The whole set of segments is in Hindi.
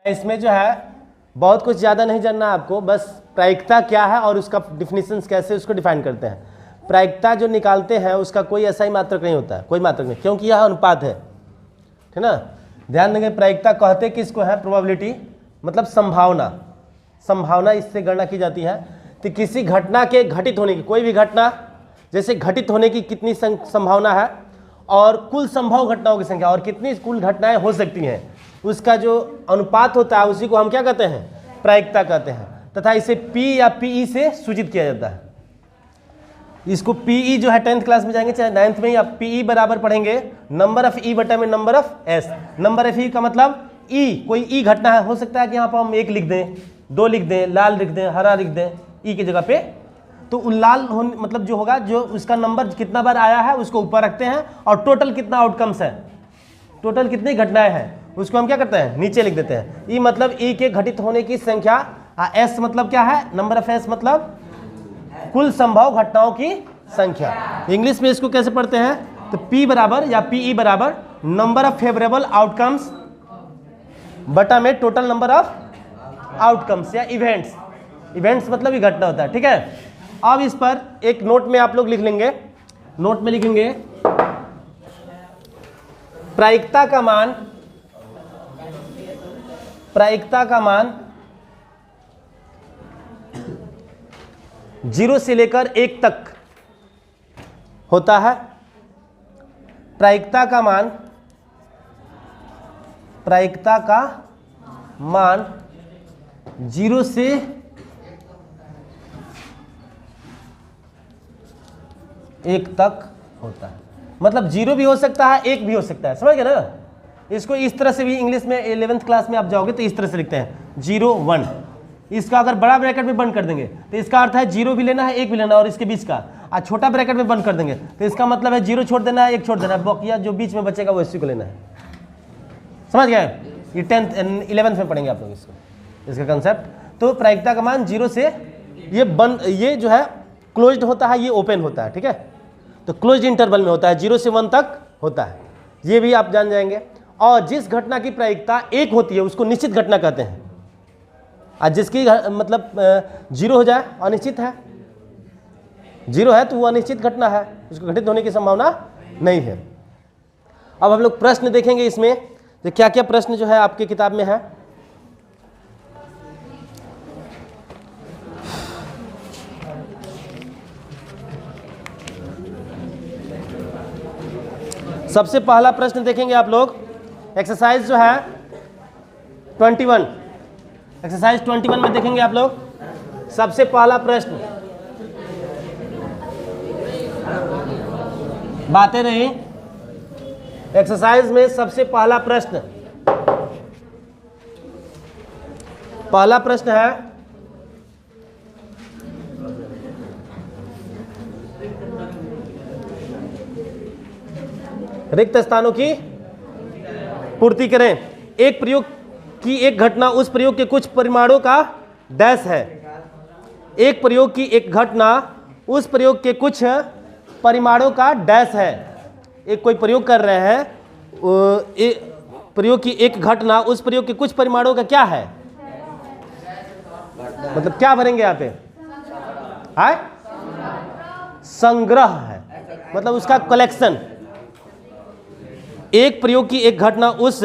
इसमें जो है बहुत कुछ ज़्यादा नहीं जानना आपको, बस प्रायिकता क्या है और उसका डिफिनीशंस कैसे उसको डिफाइन करते हैं। प्रायिकता जो निकालते हैं उसका कोई ऐसा ही मात्रक नहीं होता है, कोई मात्रक नहीं, क्योंकि यह अनुपात है, ठीक ना। ध्यान देंगे प्रायिकता कहते किसको है, प्रोबेबिलिटी मतलब संभावना, संभावना इससे गणना की जाती है। तो किसी घटना के घटित होने की, कोई भी घटना जैसे घटित होने की कितनी संभावना है और कुल संभव घटनाओं की संख्या और कितनी कुल घटनाएं हो सकती हैं, उसका जो अनुपात होता है उसी को हम क्या कहते हैं, प्रायिकता कहते हैं। तथा इसे P या PE से सूचित किया जाता है। इसको PE जो है 10th क्लास में जाएंगे चाहे 9th में, या PE बराबर पढ़ेंगे नंबर ऑफ E बटा में number of S। Number of E का मतलब E, कोई E घटना है, हो सकता है कि यहाँ पर हम 1 लिख दें, 2 लिख दें, लाल लिख दें, हरा लिख दें E की जगह पे, तो लाल मतलब जो होगा, जो उसका नंबर कितना बार आया है उसको ऊपर रखते हैं और टोटल कितना आउटकम्स है, टोटल कितनी घटनाएं हैं उसको हम क्या करते हैं, नीचे लिख देते हैं। E मतलब E के घटित होने की संख्या, S मतलब क्या है, नंबर ऑफ S मतलब कुल संभव घटनाओं की संख्या। इंग्लिश में इसको कैसे पढ़ते हैं, तो P बराबर या PE बराबर नंबर ऑफ फेवरेबल आउटकम्स बटा में टोटल नंबर ऑफ आउटकम्स या इवेंट्स। इवेंट्स मतलब ही घटना होता है, ठीक है। अब इस पर एक नोट में आप लोग लिख लेंगे, नोट में लिखेंगे प्रायिकता का मान, प्रायिकता का मान 0 से लेकर 1 तक होता है। प्रायिकता का मान, प्रायिकता का मान 0 से 1 तक होता है। मतलब 0 भी हो सकता है, 1 भी हो सकता है, समझ गए ना। इसको इस तरह से भी इंग्लिश में 11th क्लास में आप जाओगे तो इस तरह से लिखते हैं 0 1। इसका अगर बड़ा ब्रैकेट में बंद कर देंगे तो इसका अर्थ है 0 भी लेना है, 1 भी लेना है, और इसके बीच का। और छोटा ब्रैकेट में बंद कर देंगे तो इसका मतलब है 0 छोड़ देना है, 1 छोड़ देना है, बकिया जो बीच में बचेगा वो इसी को लेना है। समझ गए, ये 10th 11th में पढ़ेंगे आप लोग इसको, इसका कंसेप्ट। तो प्रायिकता का मान 0 से ये बंद, ये जो है क्लोज्ड होता है, ये ओपन होता है, ठीक है। तो क्लोज्ड इंटरवल में होता है, 0 से 1 तक होता है, ये भी आप जान जाएंगे। और जिस घटना की प्रायिकता 1 होती है उसको निश्चित घटना कहते हैं, और जिसकी मतलब 0 हो जाए अनिश्चित है, 0 है तो वो अनिश्चित घटना है, उसको घटित होने की संभावना नहीं है। अब हम लोग प्रश्न देखेंगे इसमें, तो क्या क्या प्रश्न जो है आपकी किताब में है। सबसे पहला प्रश्न देखेंगे आप लोग, एक्सरसाइज जो है 21, एक्सरसाइज 21 में देखेंगे आप लोग। सबसे पहला प्रश्न, बातें रही, एक्सरसाइज में सबसे पहला प्रश्न, पहला प्रश्न है रिक्त स्थानों की पूर्ति करें। एक प्रयोग की एक घटना उस प्रयोग के कुछ परिमाणों का डैश है। एक प्रयोग की एक घटना उस प्रयोग के कुछ परिमाणों का डैश है। एक कोई प्रयोग कर रहे हैं, प्रयोग की एक घटना उस प्रयोग के कुछ परिमाणों का क्या है, मतलब क्या भरेंगे यहाँ पे, है संग्रह है, मतलब उसका कलेक्शन। एक प्रयोग की एक घटना उस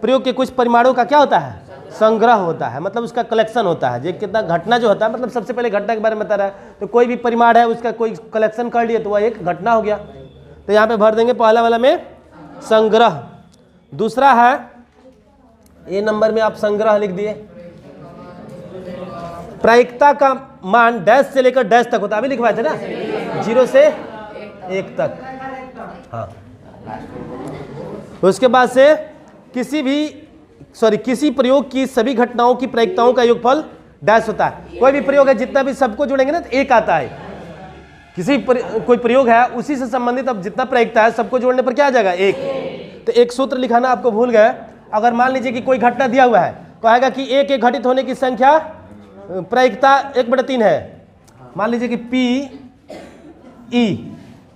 प्रयोग के कुछ परिमाणों का क्या होता है, संग्रह होता है, मतलब उसका कलेक्शन होता है। ये कितना घटना जो होता है, मतलब सबसे पहले घटना के बारे में बता रहा है, तो कोई भी परिमाण है उसका कोई कलेक्शन कर लिए तो वह एक घटना हो गया। तो यहाँ पे भर देंगे पहला वाला में संग्रह। दूसरा है ए नंबर में आप संग्रह लिख दिए। प्रायिकता का मान डैश से लेकर डैश तक होता है, अभी लिखवाए थे ना, 0 से 1 तक। हाँ, उसके बाद से किसी प्रयोग की सभी घटनाओं की प्रायिकताओं का योगफल डैश होता है। कोई भी प्रयोग है, जितना भी सबको जोड़ेंगे ना तो 1 आता है। कोई प्रयोग है उसी से संबंधित अब जितना प्रायिकता है सबको जोड़ने पर क्या आ जाएगा, 1। तो एक सूत्र लिखाना आपको भूल गए। अगर मान लीजिए कि कोई घटना दिया हुआ है, कहेगा कि 1 के घटित होने की संख्या प्रायिकता 1/3 है। मान लीजिए कि PE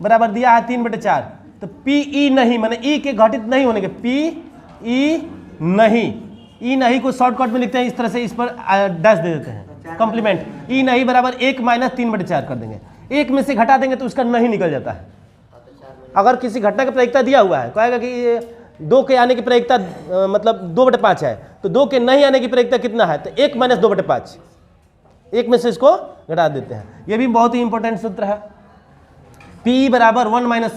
बराबर दिया है 3/4, तो PE नहीं, माने E के घटित नहीं होने के, PE नहीं, ई नहीं को शॉर्टकट में लिखते हैं इस तरह से, इस पर डैश दे देते हैं कॉम्प्लीमेंट। ई नहीं बराबर 1 माइनस 3/4 कर देंगे, एक में से घटा देंगे तो उसका नहीं निकल जाता है। अगर किसी घटना की प्रायिकता दिया हुआ है, कहेगा कि 2 के आने की प्रायिकता मतलब 2/5 है, तो 2 के नहीं आने की प्रायिकता कितना है, तो 1 माइनस 2/5, एक में से इसको घटा देते हैं। ये भी बहुत ही इंपॉर्टेंट सूत्र है। पी बराबर 1 माइनस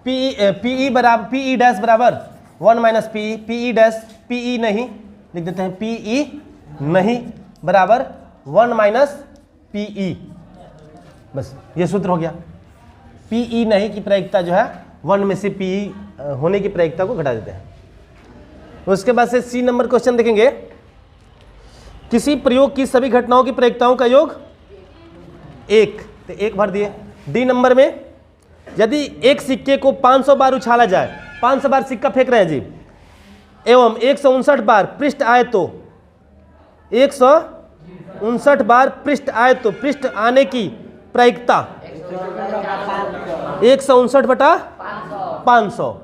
पी डैश बराबर 1 माइनस पी डैश, पी नहीं लिख देते हैं, पी नहीं बराबर 1 माइनस पी, बस ये सूत्र हो गया। पी नहीं की प्रायिकता जो है 1 में से पी होने की प्रायिकता को घटा देते हैं। उसके बाद से सी नंबर क्वेश्चन देखेंगे, किसी प्रयोग की सभी घटनाओं की प्रायिकताओं का योग 1, तो 1 भर दिए। डी नंबर में, यदि एक सिक्के को 500 बार उछाला जाए, 500 बार सिक्का फेंक रहे हैं जी, एवं 159 बार पृष्ठ आए तो 159 बार पृष्ठ आए तो पृष्ठ आने की प्रायिकता 159/500,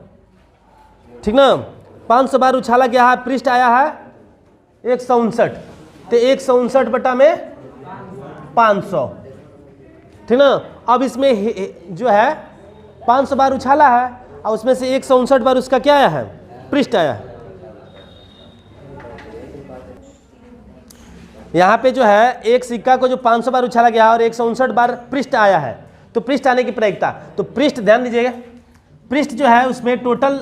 ठीक ना। 500 बार उछाला गया है, पृष्ठ आया है 159, तो 159/500, ठीक ना। अब इसमें जो है 500 बार उछाला है और उसमें से 159 बार उसका क्या आया है, पृष्ठ आया है। यहाँ पे जो है एक सिक्का को जो 500 बार उछाला गया और 159 बार पृष्ठ आया है, तो पृष्ठ आने की प्रायिकता, तो पृष्ठ ध्यान दीजिएगा, पृष्ठ जो है उसमें टोटल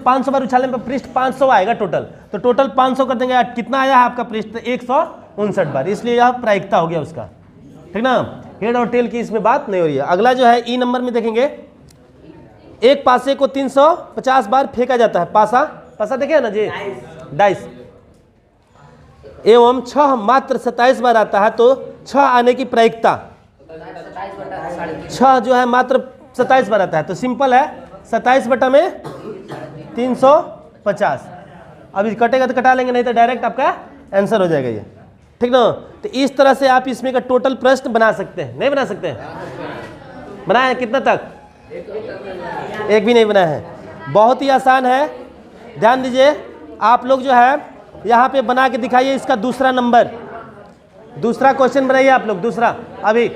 500 बार उछालने पर पृष्ठ 500 आएगा टोटल, तो टोटल 500 कर देंगे, कितना आया है आपका पृष्ठ, 159 बार, इसलिए यह प्रायिकता हो गया उसका, ठीक ना। हेड और टेल की इसमें बात नहीं हो रही है। अगला जो है ई नंबर में देखेंगे, एक पासे को 350 बार फेंका जाता है, पासा देखे ना जी, डाइस, एवं 6 मात्र 27 बार आता है, तो 6 आने की प्रायिकता, 6 जो है मात्र 27 बार आता है, तो सिंपल है 27/350। अब कटेगा तो कटा लेंगे, नहीं तो डायरेक्ट आपका आंसर हो जाएगा ये, ठीक ना। तो इस तरह से आप इसमें का टोटल प्रश्न बना सकते हैं, नहीं बना सकते हैं, बनाए हैं कितना तक, एक भी नहीं बनाया है, बहुत ही आसान है। ध्यान दीजिए, आप लोग जो है यहाँ पे बना के दिखाइए इसका दूसरा नंबर, दूसरा क्वेश्चन बनाइए आप लोग, दूसरा अभी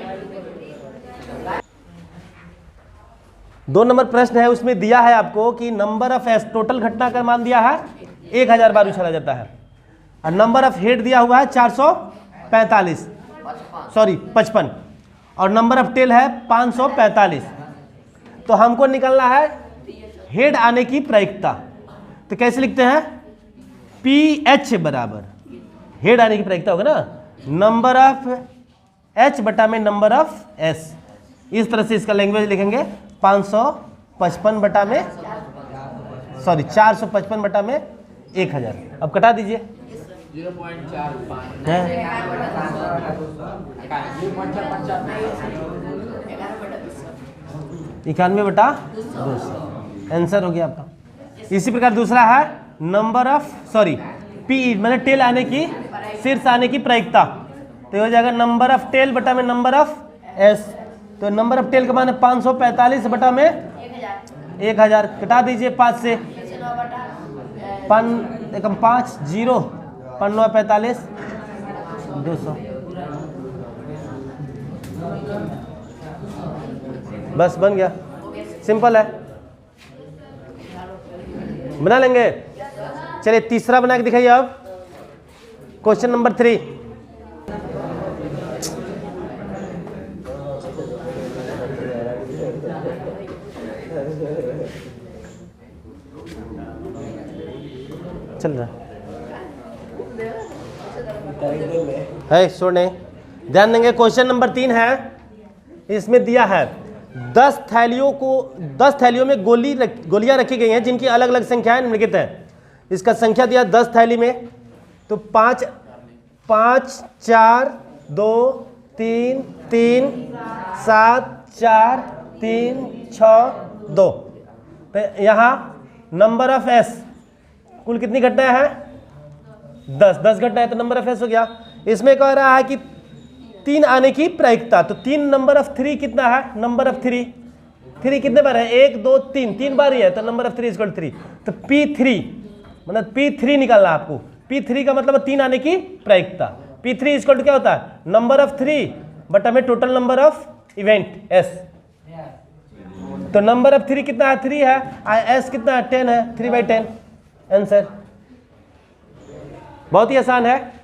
2 नंबर प्रश्न है, उसमें दिया है आपको कि नंबर ऑफ एस, टोटल घटना का मान दिया है 1000 बार उछाला जाता है, और नंबर ऑफ हेड दिया हुआ है 55, और नंबर ऑफ टेल है 545। तो हमको निकालना है हेड आने की प्रायिकता, तो कैसे लिखते हैं, पी एच बराबर हेड आने की प्रायिकता होगा ना, नंबर ऑफ एच बटा में नंबर ऑफ एस, इस तरह से इसका लैंग्वेज लिखेंगे, 455 बटा में 1000। अब कटा दीजिए, 91/200 आंसर हो गया आपका। इसी प्रकार दूसरा है नंबर ऑफ पी मैंने टेल आने की, शीर्ष आने की प्रायिकता, तो हो जाएगा नंबर ऑफ टेल बटा में नंबर ऑफ एस, तो नंबर ऑफ टेल का मान है 545 बटा में 1000, कटा दीजिए 5 से, 5 0 5 9 45 200, बस बन गया, सिंपल है, बना लेंगे। चलिए तीसरा बना के दिखाइए अब, क्वेश्चन नंबर 3। चल रहा है, सुने ध्यान देंगे, क्वेश्चन नंबर 3 है, इसमें दिया है 10 थैलियों में गोलियां रखी गई हैं जिनकी अलग अलग संख्याएं निम्नलिखित हैं। इसका संख्या दिया 10 थैली में, तो 5 4 2 3 3 7 4 3 6 2, तो यहाँ नंबर ऑफ एस कुल कितनी घटनाएं हैं, 10 घटनाएं, तो नंबर ऑफ एस हो गया। इसमें कह रहा है कि 3 आने की प्रायिकता, तो 3 नंबर ऑफ 3 कितना है, नंबर ऑफ 3 कितने बार है, 1 2 3 बार ही है, तो नंबर ऑफ 3 = 3, तो P3 मतलब P3 निकालना है आपको, P3 का मतलब 3 आने की प्रायिकता। P3 इक्वल टू क्या होता है, नंबर ऑफ 3 बट हमें total number of event S। तो नंबर ऑफ 3 कितना है, 3 है, S कितना है, 10 है, 3/10 आंसर। बहुत ही आसान है।